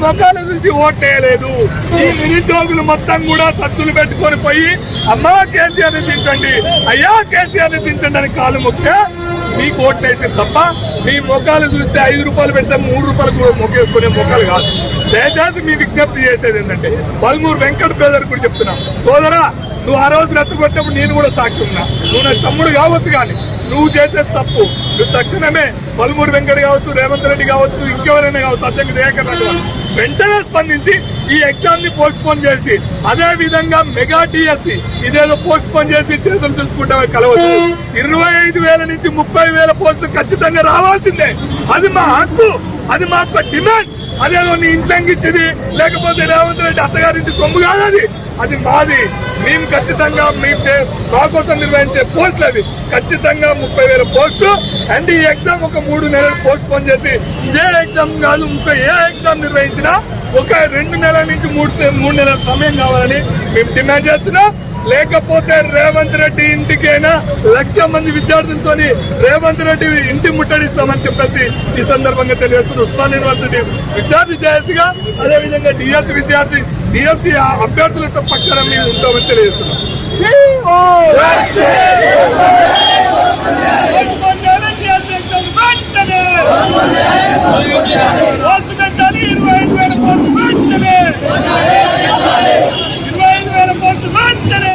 ముఖాలు చూసి ఓట్లేయలేదు. ఈ నిరుద్యోగులు మొత్తం కూడా సత్తులు పెట్టుకొని పోయి అమ్మా కేసీఆర్ని దించండి, అయ్యా కేసీఆర్ని దించండి అని కాలు మొక్కే మీకు ఓట్లేసారు తప్ప మీ ముఖాలు చూస్తే 5 రూపాయలు పెడితే 3 రూపాయలు కూడా మొక్కేసుకునే ముఖాలు కాదు. దయచేసి మీ విజ్ఞప్తి చేసేది ఏంటంటే బల్మూరు వెంకట బ్రదర్ కూడా చెప్తున్నా, సోదరా నువ్వు ఆ రోజు రెచ్చగొట్టినప్పుడు నేను కూడా సాక్షి ఉన్నా. నువ్వు నా తమ్ముడు కావచ్చు, కానీ నువ్వు చేసేది తప్పు. నువ్వు తక్షణమే బల్మూరు వెంకట కావచ్చు, రేవంత్ రెడ్డి కావచ్చు, ఇంకెవరైనా కావచ్చు, అధ్యక్ష దయాకర్ రెడ్డి వెంటనే స్పందించి ఈ ఎగ్జామ్ ని పోస్ట్ పోన్ చేసి, అదే విధంగా మెగా డిఎస్సి ఇదేదో పోస్ట్ పోన్ చేసి చేతులు దులుపుకుంటే కలవచ్చు. 25,000 నుంచి 30,000 పోస్టులు ఖచ్చితంగా రావాల్సిందే. అది మా హక్కు, అది మా యొక్క డిమాండ్. అదేదో నీ ఇంట్లంగిచ్చేది లేకపోతే రేవంత్ రెడ్డి అత్తగారింటి సొమ్ము కాదు, అది మాది. మేము ఖచ్చితంగా మా కోసం నిర్వహించే పోస్టులు అవి ఖచ్చితంగా 30,000 పోస్టులు. అండ్ ఈ ఎగ్జామ్ ఒక 3 నెలలు పోస్ట్ పోన్ చేసి, ఇదే ఎగ్జామ్ కాదు ఇంకా ఏ ఎగ్జామ్ నిర్వహించినా ఒక 2 నెలల నుంచి 3 నెలల సమయం కావాలని మేము డిమాండ్ చేస్తున్నాం. లేకపోతే రేవంత్ రెడ్డి ఇంటికైనా 1,00,000 మంది విద్యార్థులతో రేవంత్ రెడ్డి ఇంటి ముట్టడిస్తామని చెప్పేసి ఈ సందర్భంగా తెలియజేస్తున్నారు. ఉస్మాన్ యూనివర్సిటీ విద్యార్థి జేఏసీగా, అదేవిధంగా డిఎస్సి అభ్యర్థులతో పక్షాన మేము ఉంటామని తెలియజేస్తున్నాం.